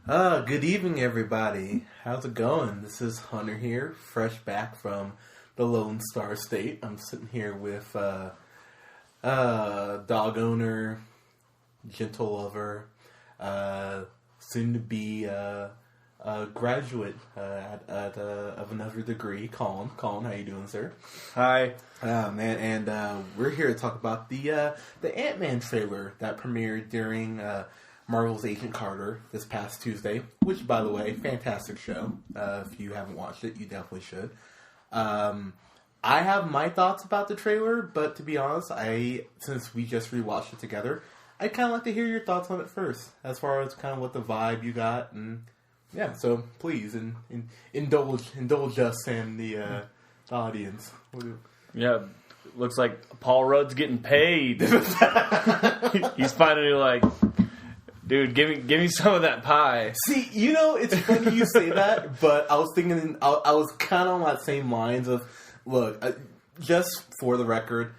Good evening, everybody. How's it going? This is Hunter here, fresh back from the Lone Star State. I'm sitting here with dog owner, gentle lover, soon to be graduate of another degree. Colin, how you doing, sir? Hi. Man, and we're here to talk about the Ant-Man trailer that premiered during Marvel's Agent Carter this past Tuesday, which, by the way, fantastic show. If you haven't watched it, you definitely should. I have my thoughts about the trailer, but to be honest, since we just rewatched it together, I'd kind of like to hear your thoughts on it first, as far as kind of what the vibe you got, and yeah, so please, indulge us and the audience. Yeah, looks like Paul Rudd's getting paid. He's finally like, dude, give me some of that pie. See, it's funny you say that, but I was thinking, I was kind of on that same lines of, look, just for the record,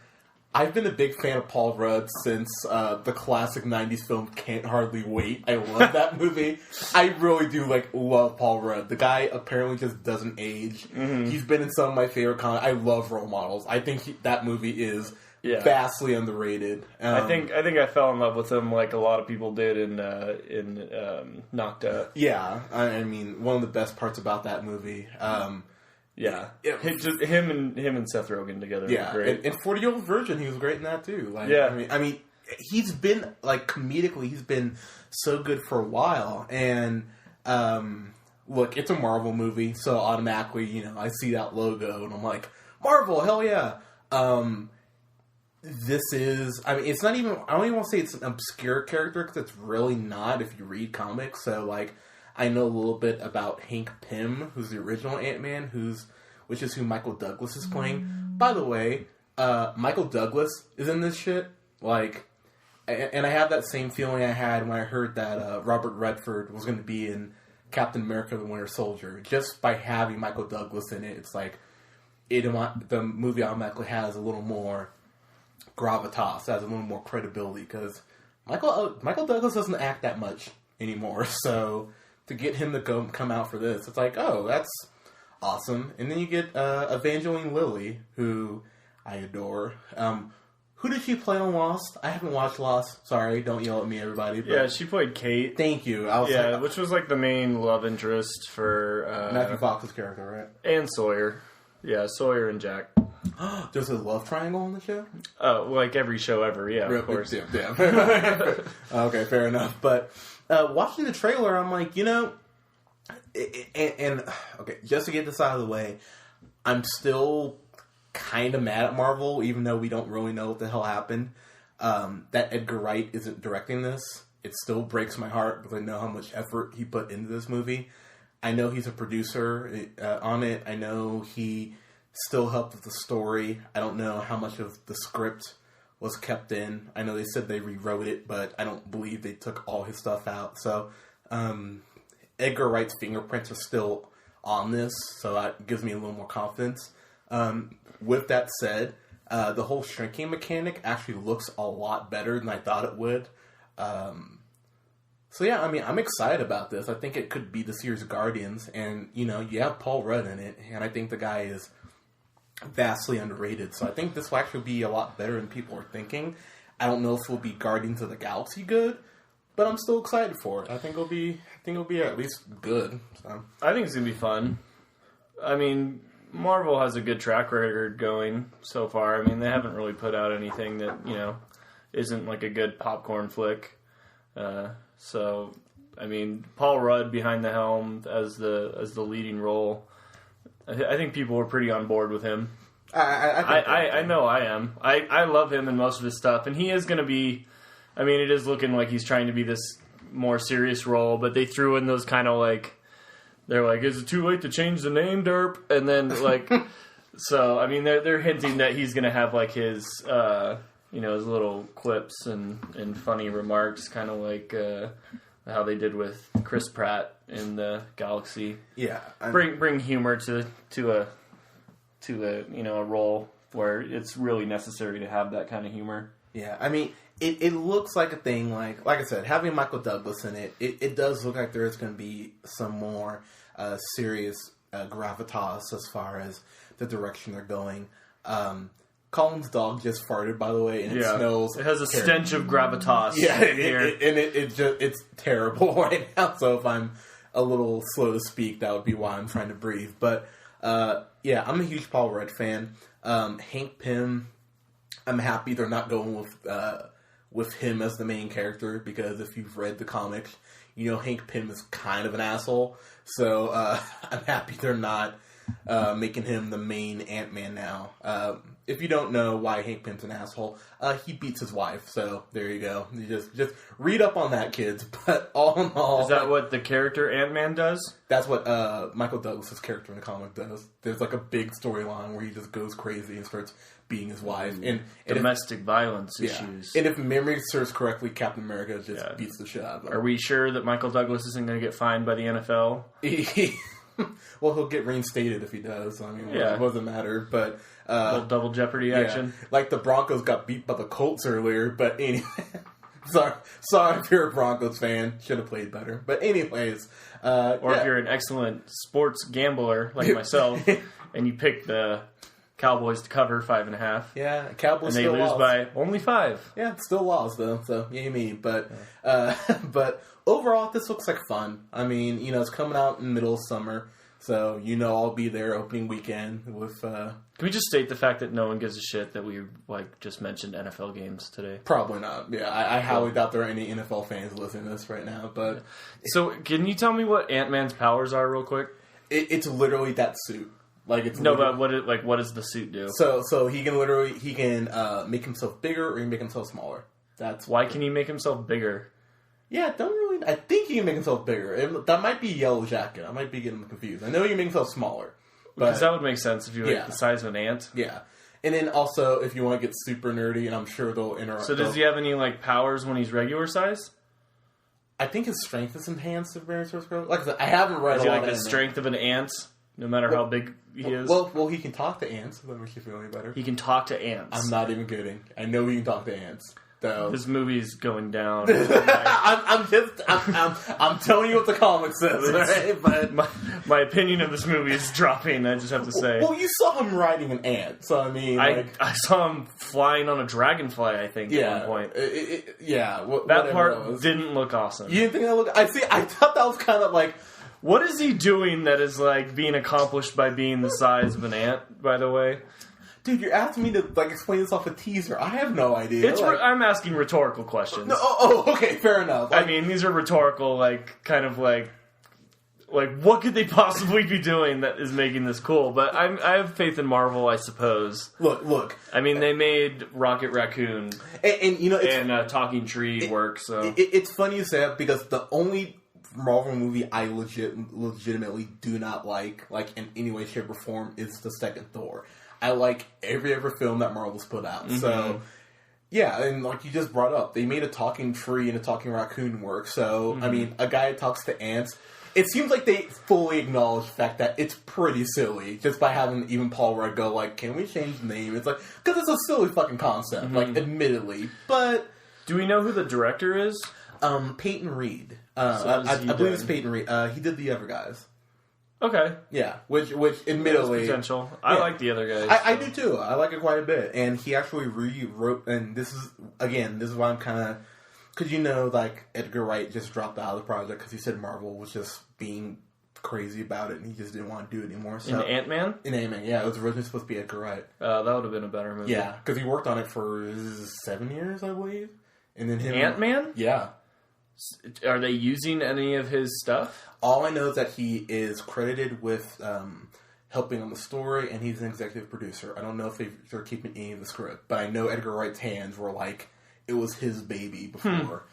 I've been a big fan of Paul Rudd since the classic 90s film Can't Hardly Wait. I love that movie. I really do love Paul Rudd. The guy apparently just doesn't age. Mm-hmm. He's been in some of my favorite I love Role Models. I think that movie is vastly underrated. I think I fell in love with him like a lot of people did in Knocked Up. Yeah, I mean, one of the best parts about that movie. Yeah, just him and Seth Rogen together. Yeah, were great. And 40-Year-Old Virgin, he was great in that too. I mean, he's been comedically, he's been so good for a while. And look, it's a Marvel movie, so automatically, I see that logo and I'm like, Marvel, hell yeah. This is, I mean, it's not even, I don't even want to say it's an obscure character, because it's really not if you read comics. So, I know a little bit about Hank Pym, who's the original Ant-Man, which is who Michael Douglas is playing. By the way, Michael Douglas is in this shit. And I have that same feeling I had when I heard that Robert Redford was going to be in Captain America: The Winter Soldier. Just by having Michael Douglas in it, it's the movie automatically has a little more gravitas, has a little more credibility, because Michael Douglas doesn't act that much anymore, so to get him to come out for this, it's oh, that's awesome. And then you get Evangeline Lilly, who I adore. Who did she play on Lost? I haven't watched Lost. Sorry, don't yell at me, everybody. But yeah, she played Kate. Thank you. Which was the main love interest for Matthew Fox's character, right? And Sawyer. Yeah, Sawyer and Jack. There's a love triangle on the show? Oh, like every show ever, yeah, of course. Yeah. Okay, fair enough. But watching the trailer, I'm like, okay, just to get this out of the way, I'm still kind of mad at Marvel, even though we don't really know what the hell happened. That Edgar Wright isn't directing this. It still breaks my heart, because I know how much effort he put into this movie. I know he's a producer on it. I know he still helped with the story. I don't know how much of the script was kept in. I know they said they rewrote it, but I don't believe they took all his stuff out. So Edgar Wright's fingerprints are still on this, so that gives me a little more confidence. With that said, the whole shrinking mechanic actually looks a lot better than I thought it would. So yeah, I mean, I'm excited about this. I think it could be this year's Guardians, and you have Paul Rudd in it, and I think the guy is vastly underrated. So I think this will actually be a lot better than people are thinking. I don't know if it will be Guardians of the Galaxy good, but I'm still excited for it. I think it'll be at least good. So I think it's gonna be fun. I mean, Marvel has a good track record going so far. I mean, they haven't really put out anything that isn't a good popcorn flick. So I mean, Paul Rudd behind the helm as the leading role. I think people were pretty on board with him. I know I am. I love him and most of his stuff, and he is going to be. I mean, it is looking like he's trying to be this more serious role, but they threw in those kind of they're like, is it too late to change the name, derp? And then so I mean, they're hinting that he's going to have his his little quips and funny remarks, kind of how they did with Chris Pratt in the Galaxy. Yeah, bring humor to a role where it's really necessary to have that kind of humor. Yeah, I mean, it looks like a thing, like I said, having Michael Douglas in it, it does look like there is going to be some more serious gravitas as far as the direction they're going. Colin's dog just farted, by the way, and it smells. It has a terrible. stench of gravitas. Yeah, it's terrible right now. So if I'm a little slow to speak, that would be why I'm trying to breathe. But yeah, I'm a huge Paul Rudd fan. Hank Pym, I'm happy they're not going with him as the main character, because if you've read the comics, you know Hank Pym is kind of an asshole. So I'm happy they're not making him the main Ant-Man now. If you don't know why Hank Pym's an asshole, he beats his wife. So there you go. You just read up on that, kids. But all in all, is that what the character Ant-Man does? That's what Michael Douglas' character in the comic does. There's like a big storyline where he just goes crazy and starts beating his wife. And domestic violence issues. And if memory serves correctly, Captain America just beats the shit out of him. Are we sure that Michael Douglas isn't going to get fined by the NFL? Well, he'll get reinstated if he does. I mean, it doesn't matter. But little double jeopardy action. Like the Broncos got beat by the Colts earlier. But anyway, sorry if you're a Broncos fan. Should have played better. But anyways, or if you're an excellent sports gambler like myself, and you pick the Cowboys to cover 5.5. Yeah, Cowboys and they lose by only 5. Yeah, it's still lost though. So yay me. But but overall, this looks like fun. I mean, you know, it's coming out in the middle of summer, so you know I'll be there opening weekend with. Can we just state the fact that no one gives a shit that we just mentioned NFL games today? Probably not. Yeah, I highly doubt there are any NFL fans listening to this right now. But so, can you tell me what Ant-Man's powers are, real quick? It's literally that suit. Like it's but what does the suit do? So he can make himself bigger or he can make himself smaller. That's why can he make himself bigger? Yeah, I think he can make himself bigger. That might be Yellow Jacket. I might be getting confused. I know he can make himself smaller. Because that would make sense if you the size of an ant. Yeah. And then also, if you want to get super nerdy, and I'm sure they'll interact. So does he have any powers when he's regular size? I think his strength is enhanced if very source growth. Like I said, I haven't read a lot of the strength of an ant, no matter how big he is? Well, he can talk to ants, so that makes you feel any better. He can talk to ants. I'm not even kidding. I know he can talk to ants. So. This movie's going down. I'm telling you what the comic says, right? But my opinion of this movie is dropping. I just have to say. Well, you saw him riding an ant, so I mean, I saw him flying on a dragonfly. I think at one point. That part didn't look awesome. You didn't think that looked? I thought that was kind of like. What is he doing that is being accomplished by being the size of an ant? By the way. Dude, you're asking me to explain this off a teaser. I have no idea. I'm asking rhetorical questions. No, okay, fair enough. I mean, these are rhetorical, kind of what could they possibly be doing that is making this cool? But I have faith in Marvel, I suppose. Look. I mean, they made Rocket Raccoon and you know, and Talking Tree work. So it's funny you say that because the only Marvel movie I legitimately do not like in any way, shape, or form is the second Thor. I like every other film that Marvel's put out. Mm-hmm. So, yeah, and like you just brought up, they made a talking tree and a talking raccoon work. So, I mean, a guy that talks to ants, it seems like they fully acknowledge the fact that it's pretty silly just by having even Paul Rudd go, can we change the name? It's because it's a silly fucking concept, admittedly. But... Do we know who the director is? Peyton Reed. I believe it's Peyton Reed. He did The Other Guys. Okay. Yeah, which admittedly... There's potential. I like the other guys. I do too. I like it quite a bit. And he actually rewrote... And this is why I'm kind of... Because Edgar Wright just dropped out of the project because he said Marvel was just being crazy about it and he just didn't want to do it anymore. So, in Ant-Man? In Ant-Man, yeah. It was originally supposed to be Edgar Wright. That would have been a better movie. Yeah, because he worked on it for 7 years, I believe. And then Ant-Man? Yeah. Are they using any of his stuff? All I know is that he is credited with helping on the story, and he's an executive producer. I don't know if they're keeping any of the script, but I know Edgar Wright's hands were it was his baby before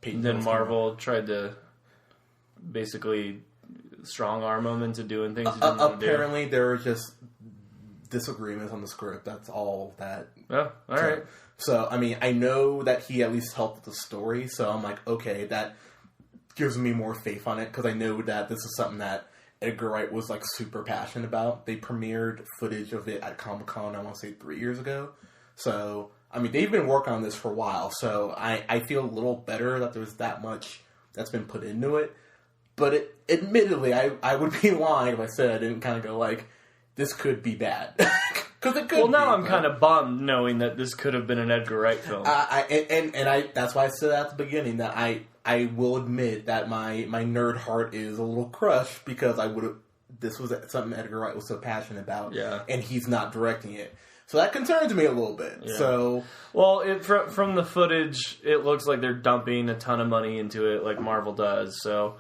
Peyton. Then Marvel tried to basically strong arm him into doing things he didn't want to do. Apparently, there are just disagreements on the script. That's all that. Oh, all right. So, I mean, I know that he at least helped with the story, so I'm okay, that gives me more faith on it, because I know that this is something that Edgar Wright was, super passionate about. They premiered footage of it at Comic-Con, I want to say 3 years ago. So, I mean, they've been working on this for a while, so I feel a little better that there's that much that's been put into it. But admittedly, I would be lying if I said I didn't kind of go like, this could be bad. Because it could. Well, now I'm kind of bummed knowing that this could have been an Edgar Wright film. That's why I said at the beginning that I will admit that my nerd heart is a little crushed because this was something Edgar Wright was so passionate about, and he's not directing it. So that concerns me a little bit. Yeah. So, well, from the footage, it looks like they're dumping a ton of money into it, like Marvel does. So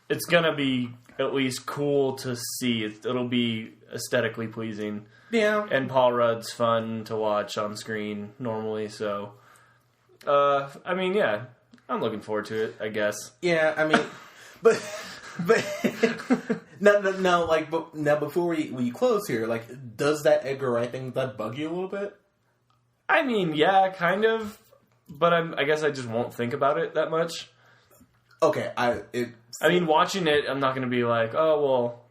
it's gonna be at least cool to see. It'll be aesthetically pleasing. Yeah, and Paul Rudd's fun to watch on screen normally. So, I mean, yeah, I'm looking forward to it. I guess. Yeah, I mean, but no, like, but now before we close here, like, does that Edgar Wright thing that bug you a little bit? I mean, yeah, kind of, but I guess I just won't think about it that much. Okay, I mean, watching it, I'm not going to be like, oh well.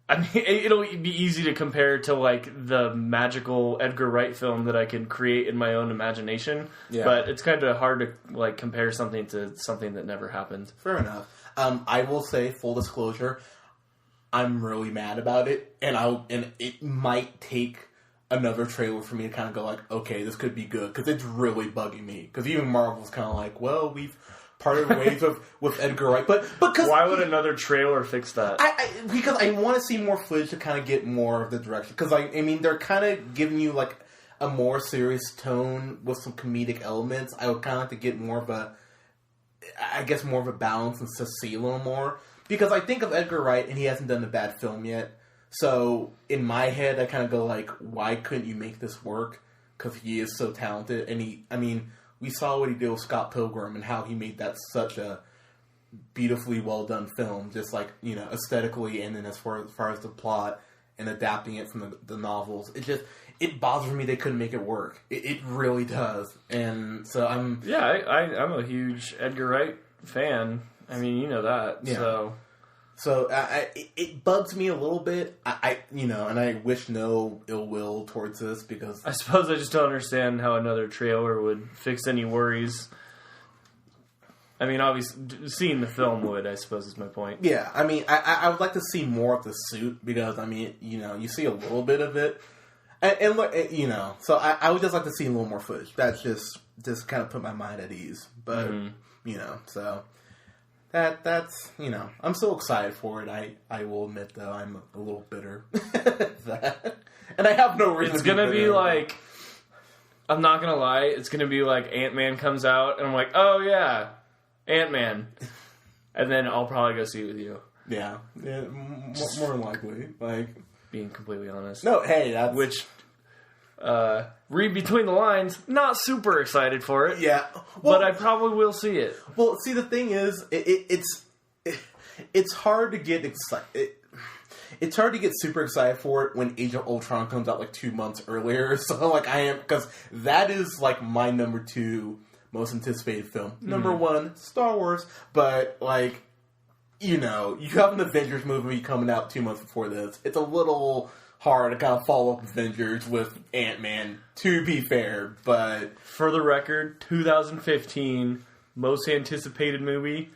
I mean, it'll be easy to compare to like the magical Edgar Wright film that I can create in my own imagination. Yeah. But it's kind of hard to like compare something to something that never happened. Fair enough. I will say, full disclosure, I'm really mad about it, and it might take another trailer for me to kind of go like, okay, this could be good, because it's really bugging me. Because even Marvel's kind of like, well, we've parted ways with Edgar Wright, but because why would another trailer fix that? Because I want to see more footage to kind of get more of the direction. Because I mean, they're kind of giving you like a more serious tone with some comedic elements. I would kind of like to get more of a balance and to see a little more. Because I think of Edgar Wright, and he hasn't done a bad film yet. So, in my head, I kind of go like, why couldn't you make this work? Because he is so talented. And we saw what he did with Scott Pilgrim and how he made that such a beautifully well done film. Just like, aesthetically, and then as far as the plot and adapting it from the novels. It bothers me they couldn't make it work. It really does. And so I'm So it bugs me a little bit. And I wish no ill will towards this because I suppose I just don't understand how another trailer would fix any worries. I mean, obviously, seeing the film would, I suppose, is my point. Yeah, I mean, I would like to see more of the suit because, I mean, you see a little bit of it. And look, so I would just like to see a little more footage. That's just kind of put my mind at ease. But, so that's, I'm so excited for it. I will admit, though, I'm a little bitter. And I have no reason It's going to be like, I'm not going to lie, it's going to be like Ant-Man comes out, and I'm like, oh, yeah, Ant-Man. And then I'll probably go see it with you. Yeah, more than likely. Like, being completely honest. No, hey, that's... Which, read between the lines, not super excited for it. Yeah. Well, but I probably will see it. Well, see, the thing is, it's hard to get excited. It's hard to get super excited for it when Age of Ultron comes out like 2 months earlier. So, like, I am... Because that is, like, my number 2 most anticipated film. Number 1, Star Wars. But, like... you have an Avengers movie coming out 2 months before this. It's a little hard to kind of follow up Avengers with Ant-Man, to be fair, but... For the record, 2015, most anticipated movie,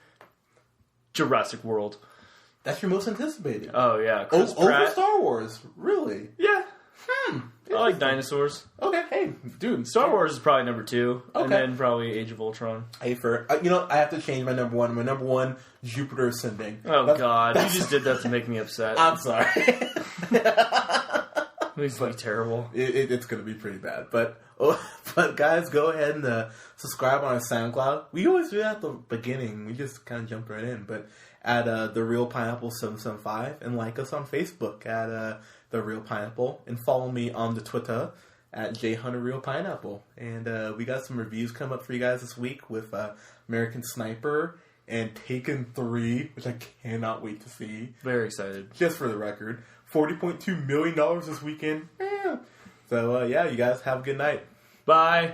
Jurassic World. That's your most anticipated? Oh, yeah. Over Star Wars? Really? Yeah. I like dinosaurs. Okay, hey, dude. Star Wars is probably number 2, and then probably Age of Ultron. Hey, I have to change my number 1. My number 1, Jupiter Ascending. Oh, God. You just did that to make me upset. I'm sorry. It's like terrible. It's going to be pretty bad. But guys, go ahead and subscribe on our SoundCloud. We always do that at the beginning. We just kind of jumped right in. But at TheReelPineapple 775, and like us on Facebook at TheReelPineapple, and follow me on the Twitter at JHunterReelPineapple. And we got some reviews coming up for you guys this week with American Sniper and Taken 3, which I cannot wait to see. Very excited. Just for the record. $40.2 million this weekend. Yeah. So, you guys have a good night. Bye.